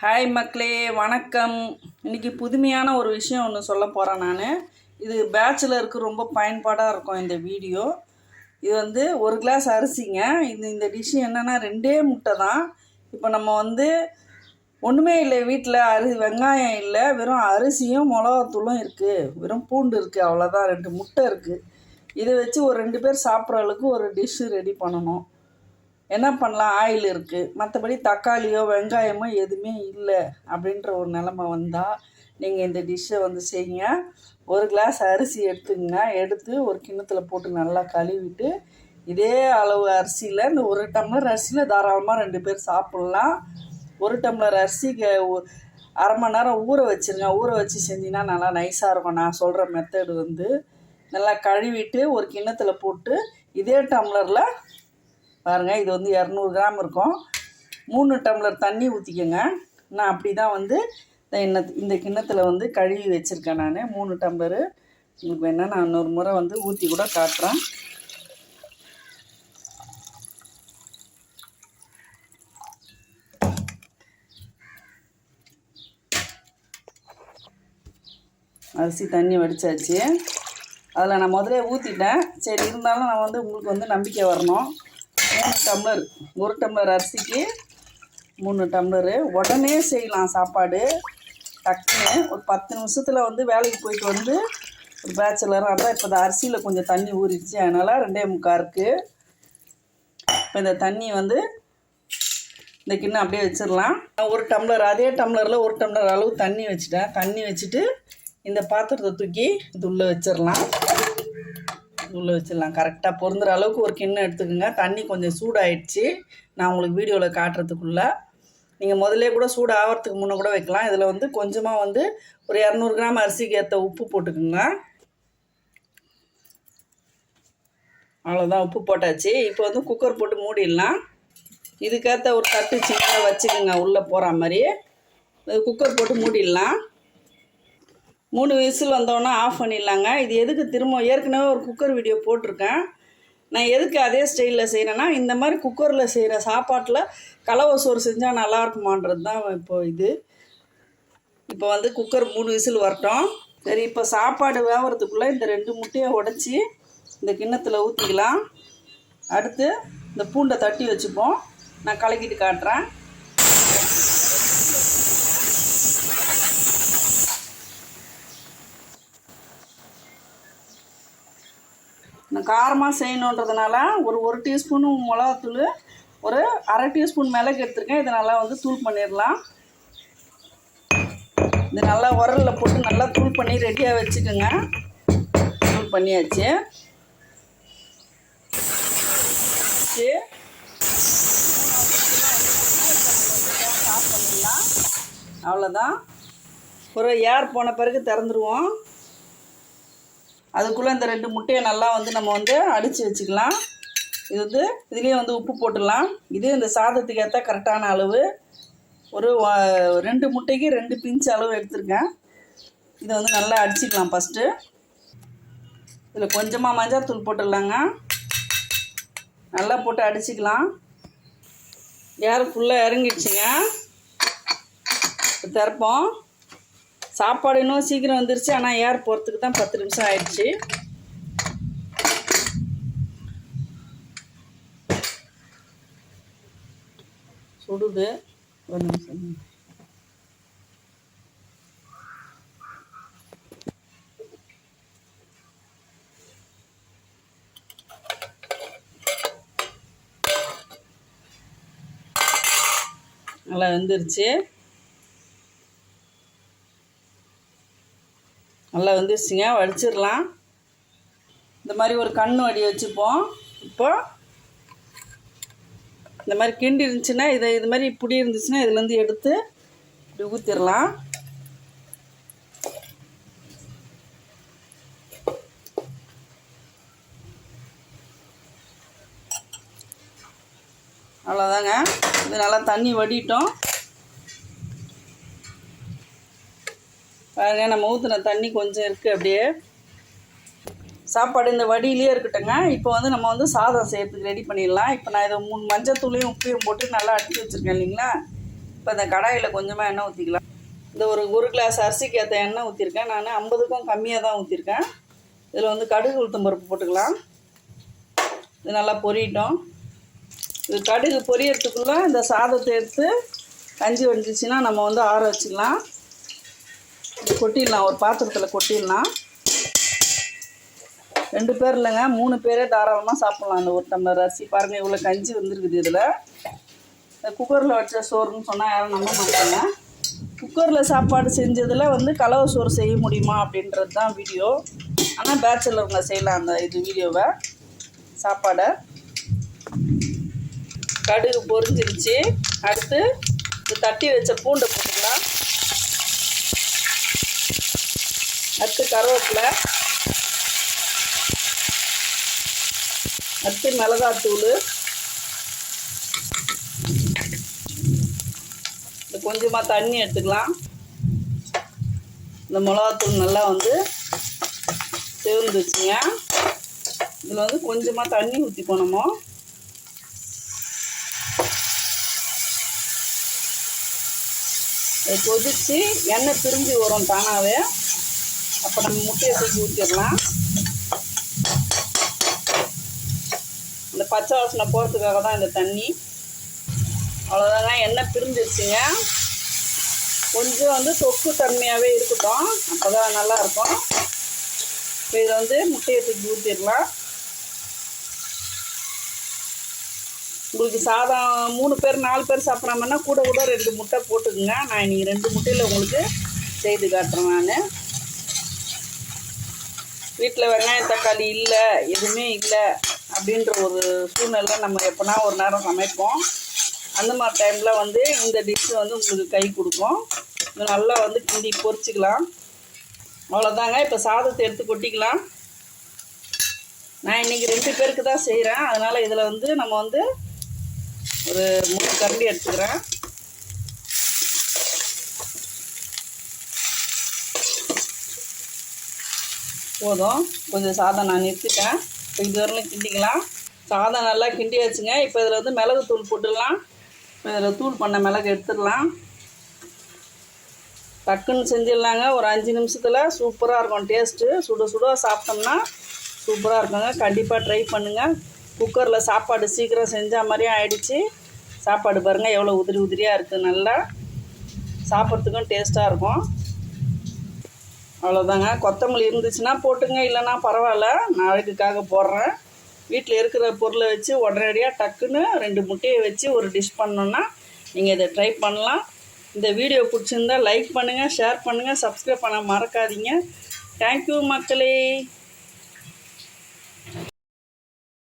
Hi மக்களே, வணக்கம். இன்றைக்கி புதுமையான ஒரு விஷயம் ஒன்று சொல்ல போகிறேன் நான். இது பேச்சுலருக்கு ரொம்ப பயன்பாடாக இருக்கும் இந்த வீடியோ. இது ஒரு கிளாஸ் அரிசிங்க. இந்த டிஷ்ஷு என்னென்னா 2 முட்டை தான். இப்போ நம்ம ஒன்றுமே இல்லை, வீட்டில் வெங்காயம் இல்லை, வெறும் அரிசியும் மிளகாத்தூளும் இருக்குது, வெறும் பூண்டு இருக்குது, அவ்வளோதான். 2 முட்டை இருக்குது. இதை வச்சு ஒரு 2 பேர் சாப்பிட்ற அளவுக்கு ஒரு டிஷ்ஷு ரெடி பண்ணணும். என்ன பண்ணலாம்? ஆயில் இருக்குது, மற்றபடி தக்காளியோ வெங்காயமோ எதுவுமே இல்லை அப்படின்ற ஒரு நிலமை வந்தால் நீங்கள் இந்த டிஷ்ஷை செய்யுங்க. ஒரு கிளாஸ் அரிசி எடுத்துக்கங்க. எடுத்து ஒரு கிண்ணத்தில் போட்டு நல்லா கழுவிட்டு, இதே அளவு அரிசியில் இந்த 1 டம்ளர் அரிசியில் தாராளமாக 2 பேர் சாப்பிட்லாம். 1 டம்ளர் அரிசிக்கு அரை மணி நேரம் ஊற வச்சுருங்க. ஊற வச்சு செஞ்சிங்கன்னா நல்லா நைஸாக இருக்கும். நான் சொல்கிற மெத்தடு நல்லா கழுவிட்டு ஒரு கிண்ணத்தில் போட்டு இதே டம்ளரில் பாருங்கள், இது 200 கிராம் இருக்கும். 3 டம்ளர் தண்ணி ஊற்றிக்கோங்க. நான் அப்படி தான் இந்த கிண்ணத்தில் கழுவி வச்சுருக்கேன் நான் 3 டம்ளரு. உங்களுக்கு வேணால் நான் இன்னொரு முறை ஊற்றி கூட காட்டுறேன். அரிசி தண்ணி வடித்தாச்சு. அதில் நான் முதலே ஊற்றிட்டேன். சரி, இருந்தாலும் நான் உங்களுக்கு நம்பிக்கை வரணும். 3 டம்ளர், 1 டம்ளர் அரிசிக்கு 3 டம்ளரு. உடனே செய்யலாம் சாப்பாடு. டக்குன்னு ஒரு 10 நிமிஷத்தில் வேலைக்கு போயிட்டு ஒரு பேச்சுலராக இருந்தால். இப்போ இந்த அரிசியில் கொஞ்சம் தண்ணி ஊறிடுச்சு, அதனால் 2 முக்கால் இருக்குது. இப்போ இந்த தண்ணி இந்த கிண்ணம் அப்படியே வச்சிடலாம். 1 டம்ளர், அதே டம்ளரில் 1 டம்ளர் அளவு தண்ணி வச்சுட்டேன். தண்ணி வச்சுட்டு இந்த பாத்திரத்தை தூக்கி இது உள்ளே வச்சிடலாம். கரெக்டாக பொருந்துற அளவுக்கு ஒரு கிண்ணம் எடுத்துக்கோங்க. தண்ணி கொஞ்சம் சூடாயிடுச்சு. நான் உங்களுக்கு வீடியோவில் காட்டுறதுக்குள்ளே நீங்கள் முதல்ல கூட சூடு ஆகிறதுக்கு முன்னே கூட வைக்கலாம். இதில் கொஞ்சமாக ஒரு 200 கிராம் அரிசிக்கு ஏற்ற உப்பு போட்டுக்குங்க. அவ்வளோதான், உப்பு போட்டாச்சு. இப்போ குக்கர் போட்டு மூடிடலாம். இதுக்கேற்ற ஒரு தட்டு சின்னதாக வச்சுக்கோங்க, உள்ளே போகிற மாதிரி. குக்கர் போட்டு மூடிடலாம். 3 விசில் வந்தோடனே ஆஃப் பண்ணிடலாங்க. இது எதுக்கு திரும்ப ஏற்கனவே ஒரு குக்கர் வீடியோ போட்டிருக்கேன். நான் எதுக்கு அதே ஸ்டைலில் செய்கிறேன்னா, இந்த மாதிரி குக்கரில் செய்கிற சாப்பாட்டில் கலவை சோறு செஞ்சால் நல்லாயிருக்குமான்றது தான் இப்போ குக்கர் 3 விசில் வரட்டும். சரி, இப்போ சாப்பாடு வேகிறதுக்குள்ளே இந்த 2 முட்டையை உடச்சி இந்த கிண்ணத்தில் ஊற்றிக்கலாம். அடுத்து இந்த பூண்டை தட்டி வச்சுப்போம். நான் கலக்கிட்டு காட்டுறேன். நான் காரமாக செய்யணுன்றதுனால ஒரு டீஸ்பூனு மிளகாத்தூள், ஒரு அரை டீஸ்பூன் மிளகு எடுத்துருக்கேன். இதை நல்லா தூள் பண்ணிடலாம். இது நல்லா உரலில் போட்டு நல்லா தூள் பண்ணி ரெடியாக வச்சுக்கோங்க. தூள் பண்ணியாச்சு. ஆஃப் பண்ணிடலாம். அவ்வளோதான். ஒரு ஏர் போன பிறகு திறந்துருவோம். அதுக்குள்ளே இந்த 2 முட்டையை நல்லா நம்ம அடித்து வச்சுக்கலாம். இது இதுலேயே உப்பு போட்டுடலாம். இது இந்த சாதத்துக்கு ஏற்ற கரெக்டான அளவு. ஒரு 2 முட்டைக்கு 2 பிஞ்ச் அளவு எடுத்துருக்கேன். இதை நல்லா அடிச்சிக்கலாம். ஃபஸ்ட்டு இதில் கொஞ்சமாக மஞ்சள் தூள் போட்டுடலாங்க. நல்லா போட்டு அடிச்சிக்கலாம். ஏர் ஃபுல்லாக இறங்கிடுச்சுங்க. திறப்போம். சாப்பாடு இன்னும் சீக்கிரம் வந்துருச்சு, ஆனால் ஏர் போகிறதுக்கு தான் 10 நிமிஷம் ஆயிடுச்சு. சுடுது. ஒரு நிமிஷம். நல்லா வெந்துருச்சு. நல்லா வந்துருச்சுங்க. வடிச்சிடலாம். இந்த மாதிரி ஒரு கண் வடி வச்சுப்போம். இப்போ இந்த மாதிரி கிண்டி இருந்துச்சுன்னா இது மாதிரி புடி இருந்துச்சுன்னா இதுலேருந்து எடுத்து இப்படி ஊற்றிடலாம். அவ்வளோதாங்க. இது நல்லா தண்ணி வடிட்டோம். பாருங்க, நம்ம ஊற்றின தண்ணி கொஞ்சம் இருக்குது. அப்படியே சாப்பாடு இந்த வடியிலே இருக்கட்டுங்க. இப்போ நம்ம சாதம் செய்யறதுக்கு ரெடி பண்ணிடலாம். இப்போ நான் இதை 3 மஞ்சள் தூளையும் உப்பையும் போட்டு நல்லா அடித்து வச்சுருக்கேன் இல்லைங்களா. இப்போ இந்த கடாயில் கொஞ்சமாக எண்ணெய் ஊற்றிக்கலாம். இந்த ஒரு கிளாஸ் அரிசிக்கு ஏற்ற எண்ணெய் ஊற்றிருக்கேன். நான் 50க்கும் கம்மியாக தான் ஊற்றிருக்கேன். இதில் வந்து கடுகு உளுத்தம் பருப்பு போட்டுக்கலாம். இது நல்லா பொரியட்டும். இது கடுகு பொரியறதுக்குள்ளே இந்த சாதத்தை எடுத்து கஞ்சி வந்துச்சுன்னா நம்ம வந்து ஆற வச்சிடலாம். கொட்டிடலாம், ஒரு பாத்திரத்தில் கொட்டிடலாம். 2 பேர் இல்லைங்க, 3 பேரே தாராளமாக சாப்பிட்லாம். அந்த ஒரு டம்ளர் அரிசி பாருங்கள், இவ்வளோ கஞ்சி வந்துருக்குது. இதில் இந்த குக்கரில் வச்ச சோறுன்னு சொன்னால் யாரும் நம்ப மாட்டாங்க. குக்கரில் சாப்பாடு செஞ்சதில் வந்து கலவை சோறு செய்ய முடியுமா அப்படின்றது தான் வீடியோ. ஆனால் பேச்சுலருங்க செய்யலாம் அந்த வீடியோவை. சாப்பாடை கடுகு பொரிஞ்சிருச்சு. அடுத்து இது தட்டி வச்ச பூண்டை போட்டுக்கலாம். அடுத்து கருவேப்பிலை, அடுத்து மிளகாத்தூள், கொஞ்சமாக தண்ணி எடுத்துக்கலாம். இந்த மிளகாத்தூள் நல்லா வந்து சேர்ந்துச்சுங்க. இதில் வந்து கொஞ்சமாக தண்ணி ஊற்றிக்கணுமோ. அதை கொதித்து எண்ணெய் பிரிஞ்சு வரும் தானாகவே. அப்போ நம்ம முட்டையை தூக்கி ஊற்றிடலாம். இந்த பச்சை வாசனை போகிறதுக்காக தான் இந்த தண்ணி. அவ்வளோதாங்க, எண்ணெய் பிரிஞ்சிருச்சுங்க. கொஞ்சம் வந்து தொக்கு தன்மையாகவே இருக்கட்டும், அப்போ தான் நல்லாயிருக்கும். இப்போ இதை வந்து முட்டையை தூக்கி ஊற்றிடலாம். உங்களுக்கு சாதம் 3 பேர் 4 பேர் சாப்பிட்றாமன்னா கூட 2 முட்டை போட்டுக்குங்க. நான் இன்றைக்கி 2 முட்டையில் உங்களுக்கு செய்து காட்டுறேன். நான் வீட்டில் வெங்காயம் தக்காளி இல்லை, எதுவுமே இல்லை அப்படின்ற ஒரு சூழ்நிலை நம்ம எப்போனா ஒரு நேரம் சமைப்போம். அந்த மாதிரி டைமில் வந்து இந்த டிஷ்ஷு வந்து உங்களுக்கு கை கொடுக்கும். இது நல்லா வந்து கிண்டி பொரிச்சிக்கலாம். அவ்வளோதாங்க. இப்போ சாதத்தை எடுத்து கொட்டிக்கலாம். நான் இன்றைக்கி 2 பேருக்கு தான் செய்கிறேன். அதனால் இதில் வந்து நம்ம வந்து ஒரு 3 கரண்டி எடுத்துக்கிறேன். போதும், கொஞ்சம் சாதம் நான் நிறுத்திட்டேன். இப்போ இது வரலாம் கிண்டிக்கலாம். சாதம் நல்லா கிண்டியாச்சுங்க. இப்போ இதில் வந்து மிளகு தூள் போட்டுடலாம். இதில் தூள் பண்ண மிளகு எடுத்துடலாம். டக்குன்னு செஞ்சிடலாங்க. ஒரு 5 நிமிஷத்தில் சூப்பராக இருக்கும். டேஸ்ட்டு சுட சுட சாப்பிட்டோம்னா சூப்பராக இருக்குங்க. கண்டிப்பாக ட்ரை பண்ணுங்கள். குக்கரில் சாப்பாடு சீக்கிரம் செஞ்சால் மாதிரியே ஆயிடுச்சு. சாப்பாடு பாருங்கள் எவ்வளோ உதிரி உதிரியாக இருக்குது. நல்லா சாப்பிட்றதுக்கும் டேஸ்ட்டாக இருக்கும். அவ்வளோதாங்க. கொத்தமல்லி இருந்துச்சுன்னா போட்டுங்க, இல்லைன்னா பரவாயில்ல, நாளைக்குக்காக போடுறேன். வீட்டில் இருக்கிற பொருளை வச்சு உடனடியாக டக்குன்னு 2 முட்டையை வச்சு ஒரு டிஷ் பண்ணோன்னா நீங்கள் இதை ட்ரை பண்ணலாம். இந்த வீடியோ பிடிச்சிருந்தா லைக் பண்ணுங்கள், ஷேர் பண்ணுங்கள், சப்ஸ்கிரைப் பண்ண மறக்காதீங்க. தேங்க்யூ மக்களே.